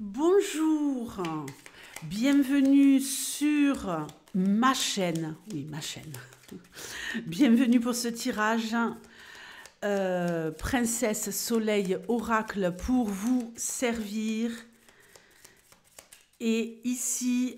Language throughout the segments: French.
Bonjour, bienvenue sur ma chaîne, oui ma chaîne, bienvenue pour ce tirage Princesse Soleil Oracle pour vous servir. Et ici,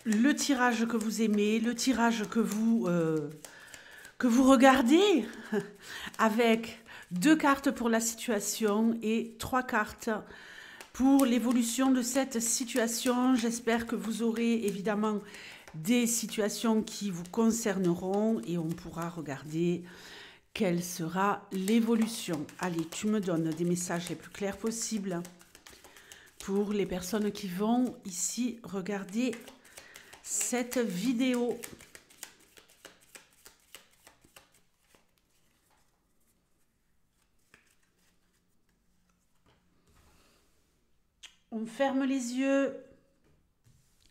le tirage que vous aimez, le tirage que vous regardez avec 2 cartes pour la situation et 3 cartes pour l'évolution de cette situation. J'espère que vous aurez évidemment des situations qui vous concerneront et on pourra regarder quelle sera l'évolution. Allez, tu me donnes des messages les plus clairs possibles pour les personnes qui vont ici regarder cette vidéo. On ferme les yeux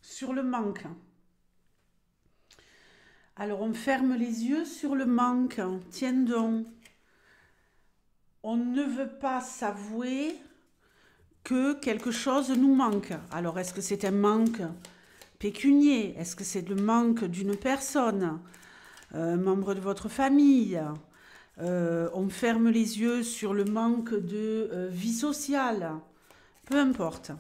sur le manque. Alors, on ferme les yeux sur le manque. Tiens donc. On ne veut pas s'avouer que quelque chose nous manque. Alors, est-ce que c'est un manque pécunier? Est-ce que c'est le manque d'une personne, un membre de votre famille? On ferme les yeux sur le manque de vie sociale. Peu importe.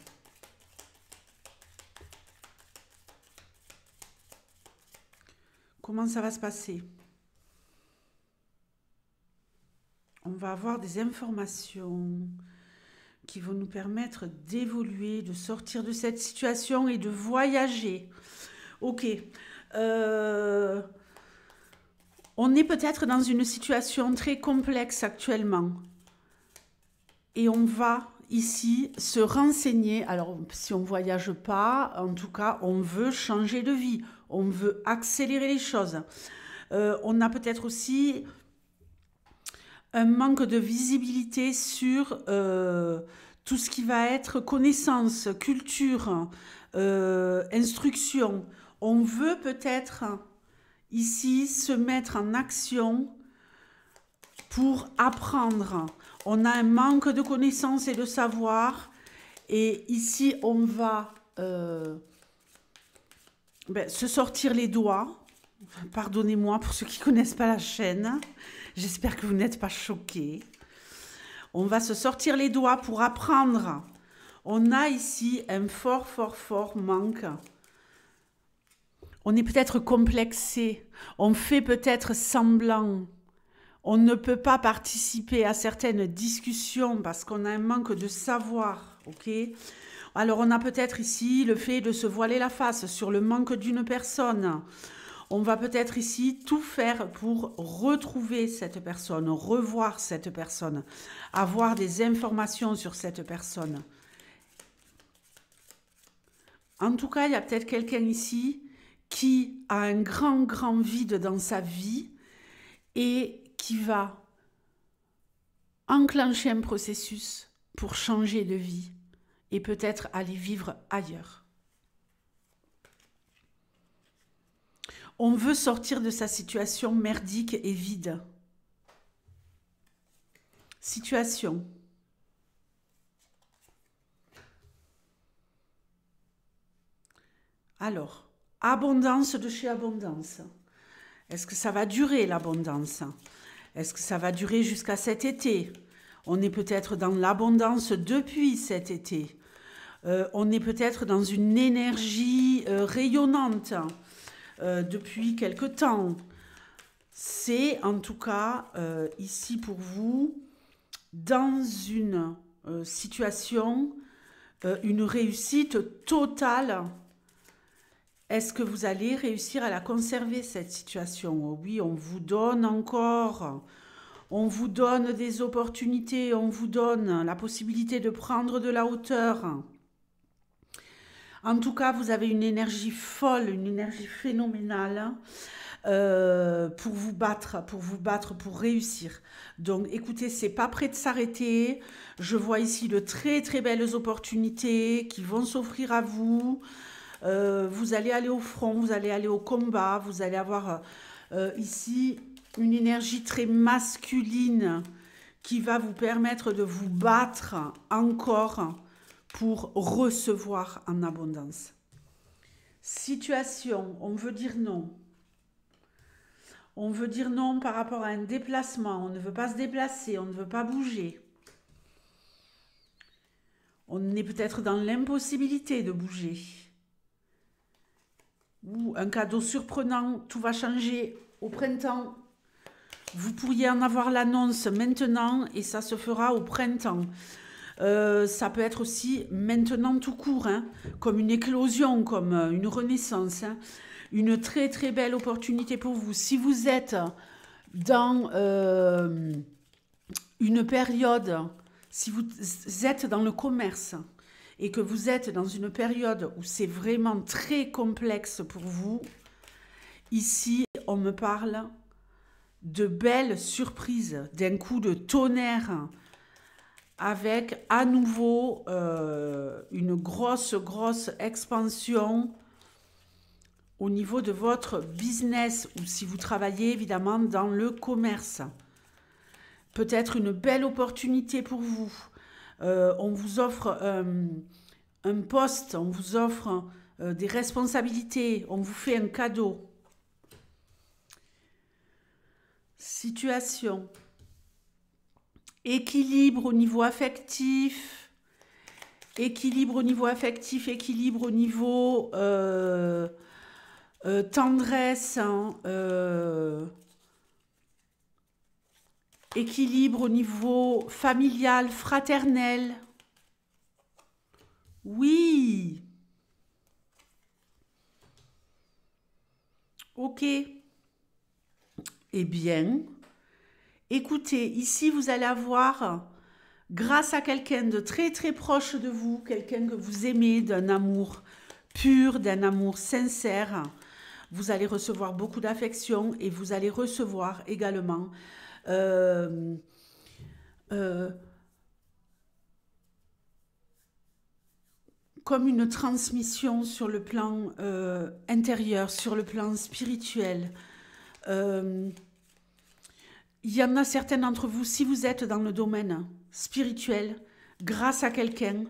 Comment ça va se passer? On va avoir des informations qui vont nous permettre d'évoluer, de sortir de cette situation et de voyager. Ok. On est peut-être dans une situation très complexe actuellement. Et on va ici se renseigner. Alors, si on ne voyage pas, en tout cas, on veut changer de vie. On veut accélérer les choses. On a peut-être aussi un manque de visibilité sur tout ce qui va être connaissance, culture, instruction. On veut peut-être ici se mettre en action pour apprendre. On a un manque de connaissances et de savoir. Et ici, on va se sortir les doigts. Pardonnez-moi pour ceux qui ne connaissent pas la chaîne. J'espère que vous n'êtes pas choqués. On va se sortir les doigts pour apprendre. On a ici un fort manque. On est peut-être complexé. On fait peut-être semblant. On ne peut pas participer à certaines discussions parce qu'on a un manque de savoir, ok? Alors, on a peut-être ici le fait de se voiler la face sur le manque d'une personne. On va peut-être ici tout faire pour retrouver cette personne, revoir cette personne, avoir des informations sur cette personne. En tout cas, il y a peut-être quelqu'un ici qui a un grand vide dans sa vie et qui va enclencher un processus pour changer de vie et peut-être aller vivre ailleurs. On veut sortir de sa situation merdique et vide. Situation. Alors, abondance de chez abondance. Est-ce que ça va durer l'abondance? Est-ce que ça va durer jusqu'à cet été? On est peut-être dans l'abondance depuis cet été. On est peut-être dans une énergie rayonnante depuis quelque temps. C'est en tout cas ici pour vous dans une situation, une réussite totale. Est-ce que vous allez réussir à la conserver, cette situation? Oh oui, on vous donne encore, on vous donne des opportunités, on vous donne la possibilité de prendre de la hauteur. En tout cas, vous avez une énergie folle, une énergie phénoménale pour vous battre, pour réussir. Donc, écoutez, c'est pas prêt de s'arrêter. Je vois ici de très belles opportunités qui vont s'offrir à vous. Vous allez aller au front, vous allez aller au combat, vous allez avoir ici une énergie très masculine qui va vous permettre de vous battre encore pour recevoir en abondance. Situation, on veut dire non. On veut dire non par rapport à un déplacement. On ne veut pas se déplacer, on ne veut pas bouger. On est peut-être dans l'impossibilité de bouger. Ou un cadeau surprenant, tout va changer au printemps. Vous pourriez en avoir l'annonce maintenant et ça se fera au printemps. Ça peut être aussi maintenant tout court, hein, comme une éclosion, comme une renaissance. Hein. Une très très belle opportunité pour vous. Si vous êtes dans une période, si vous êtes dans le commerce et que vous êtes dans une période où c'est vraiment très complexe pour vous, ici on me parle de belles surprises, d'un coup de tonnerre, avec à nouveau une grosse expansion au niveau de votre business, ou si vous travaillez évidemment dans le commerce. Peut-être une belle opportunité pour vous. On vous offre un poste, on vous offre des responsabilités, on vous fait un cadeau. Situation. Équilibre au niveau affectif, équilibre au niveau affectif, équilibre au niveau tendresse, hein, équilibre au niveau familial, fraternel. Oui. Ok. Eh bien, écoutez, ici vous allez avoir, grâce à quelqu'un de très très proche de vous, quelqu'un que vous aimez, d'un amour pur, d'un amour sincère, vous allez recevoir beaucoup d'affection et vous allez recevoir également comme une transmission sur le plan intérieur, sur le plan spirituel. Il y en a certains d'entre vous, si vous êtes dans le domaine spirituel, grâce à quelqu'un,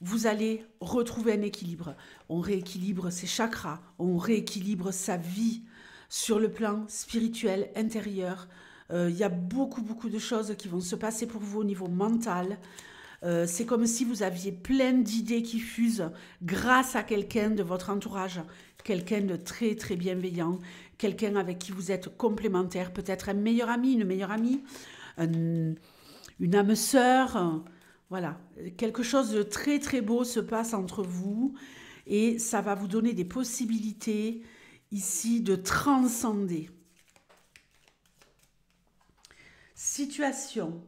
vous allez retrouver un équilibre. On rééquilibre ses chakras, on rééquilibre sa vie sur le plan spirituel intérieur. Il y a beaucoup de choses qui vont se passer pour vous au niveau mental. C'est comme si vous aviez plein d'idées qui fusent grâce à quelqu'un de votre entourage, quelqu'un de très très bienveillant, quelqu'un avec qui vous êtes complémentaire, peut-être un meilleur ami, une meilleure amie, une âme sœur, voilà. Quelque chose de très très beau se passe entre vous et ça va vous donner des possibilités ici de transcender. Situation.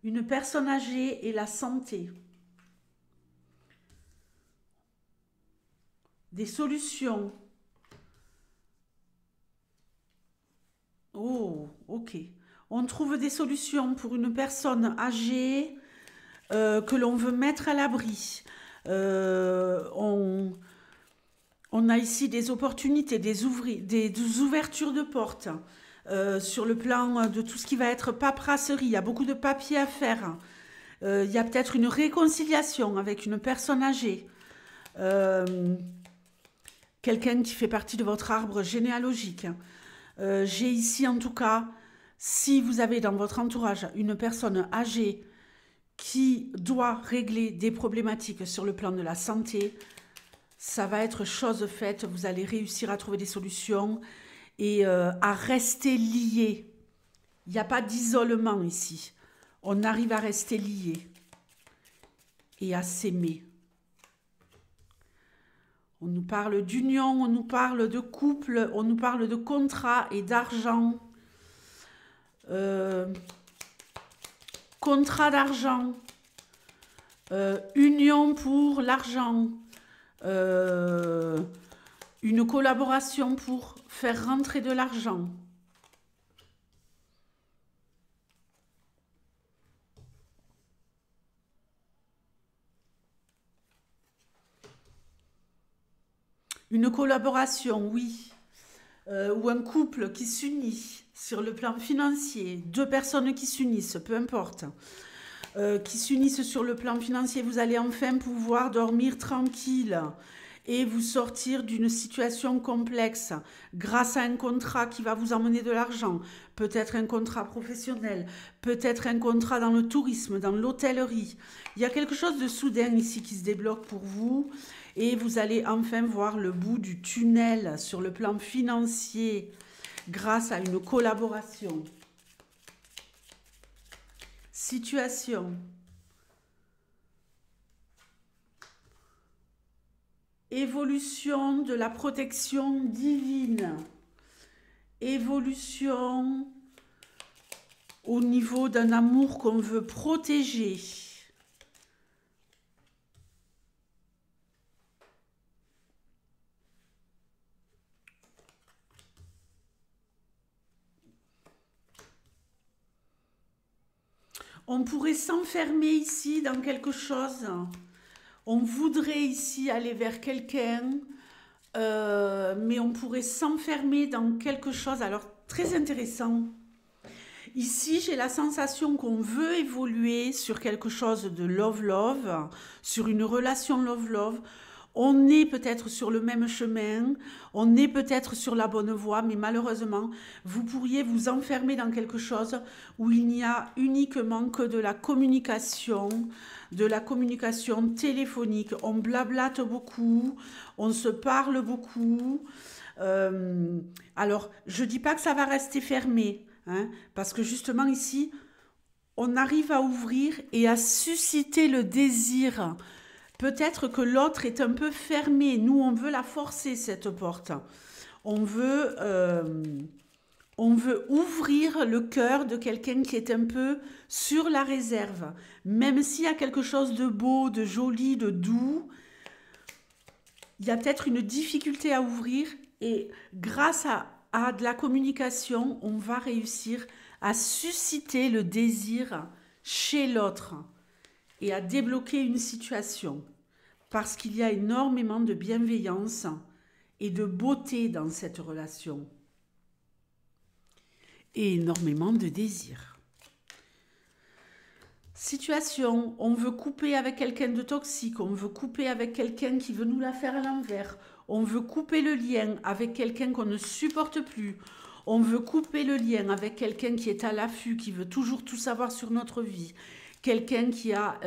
Une personne âgée et la santé. Des solutions. Oh, ok. On trouve des solutions pour une personne âgée que l'on veut mettre à l'abri. On a ici des opportunités, des ouvertures de portes. Sur le plan de tout ce qui va être paperasserie, il y a beaucoup de papiers à faire. Il y a peut-être une réconciliation avec une personne âgée. Quelqu'un qui fait partie de votre arbre généalogique. J'ai ici en tout cas, si vous avez dans votre entourage une personne âgée qui doit régler des problématiques sur le plan de la santé, ça va être chose faite, vous allez réussir à trouver des solutions et à rester liés. Il n'y a pas d'isolement ici. On arrive à rester liés et à s'aimer. On nous parle d'union, on nous parle de couple, on nous parle de contrat et d'argent. Contrat d'argent. Union pour l'argent. Une collaboration pour faire rentrer de l'argent. Une collaboration, oui. Ou un couple qui s'unit sur le plan financier. Deux personnes qui s'unissent, peu importe. qui s'unissent sur le plan financier. Vous allez enfin pouvoir dormir tranquille et vous sortir d'une situation complexe grâce à un contrat qui va vous emmener de l'argent, peut-être un contrat professionnel, peut-être un contrat dans le tourisme, dans l'hôtellerie. Il y a quelque chose de soudain ici qui se débloque pour vous et vous allez enfin voir le bout du tunnel sur le plan financier grâce à une collaboration. Situation. Évolution de la protection divine. Évolution au niveau d'un amour qu'on veut protéger. On pourrait s'enfermer ici dans quelque chose. On voudrait ici aller vers quelqu'un, mais on pourrait s'enfermer dans quelque chose. Alors, très intéressant. Ici, j'ai la sensation qu'on veut évoluer sur quelque chose de love-love, sur une relation love-love. On est peut-être sur le même chemin, on est peut-être sur la bonne voie, mais malheureusement, vous pourriez vous enfermer dans quelque chose où il n'y a uniquement que de la communication téléphonique. On blablate beaucoup, on se parle beaucoup. Alors, je ne dis pas que ça va rester fermé, hein, parce que justement ici, on arrive à ouvrir et à susciter le désir. Peut-être que l'autre est un peu fermé. Nous, on veut la forcer, cette porte. On veut, euh, on veut ouvrir le cœur de quelqu'un qui est un peu sur la réserve. Même s'il y a quelque chose de beau, de joli, de doux, il y a peut-être une difficulté à ouvrir. Et grâce à de la communication, on va réussir à susciter le désir chez l'autre et à débloquer une situation. Parce qu'il y a énormément de bienveillance et de beauté dans cette relation. Et énormément de désir. Situation, on veut couper avec quelqu'un de toxique, on veut couper avec quelqu'un qui veut nous la faire à l'envers, on veut couper le lien avec quelqu'un qu'on ne supporte plus, on veut couper le lien avec quelqu'un qui est à l'affût, qui veut toujours tout savoir sur notre vie, quelqu'un qui a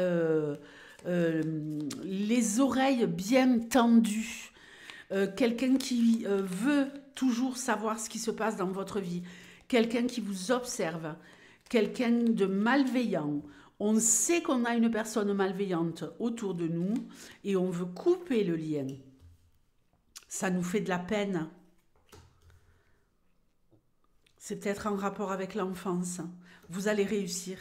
les oreilles bien tendues, quelqu'un qui veut toujours savoir ce qui se passe dans votre vie, quelqu'un qui vous observe, quelqu'un de malveillant. On sait qu'on a une personne malveillante autour de nous et on veut couper le lien. Ça nous fait de la peine. C'est peut-être en rapport avec l'enfance. Vous allez réussir.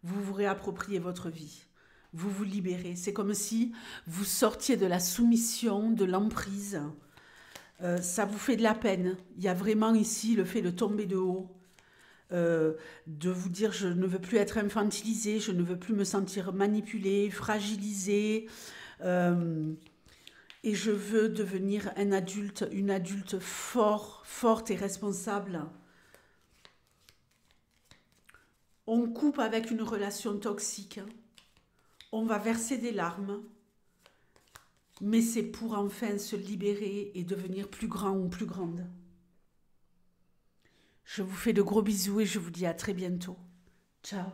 Vous vous réappropriez votre vie. Vous vous libérez. C'est comme si vous sortiez de la soumission, de l'emprise. Ça vous fait de la peine. Il y a vraiment ici le fait de tomber de haut. De vous dire je ne veux plus être infantilisée, je ne veux plus me sentir manipulée, fragilisée, et je veux devenir un adulte, une adulte forte et responsable. On coupe avec une relation toxique, on va verser des larmes, mais c'est pour enfin se libérer et devenir plus grand ou plus grande. Je vous fais de gros bisous et je vous dis à très bientôt. Ciao.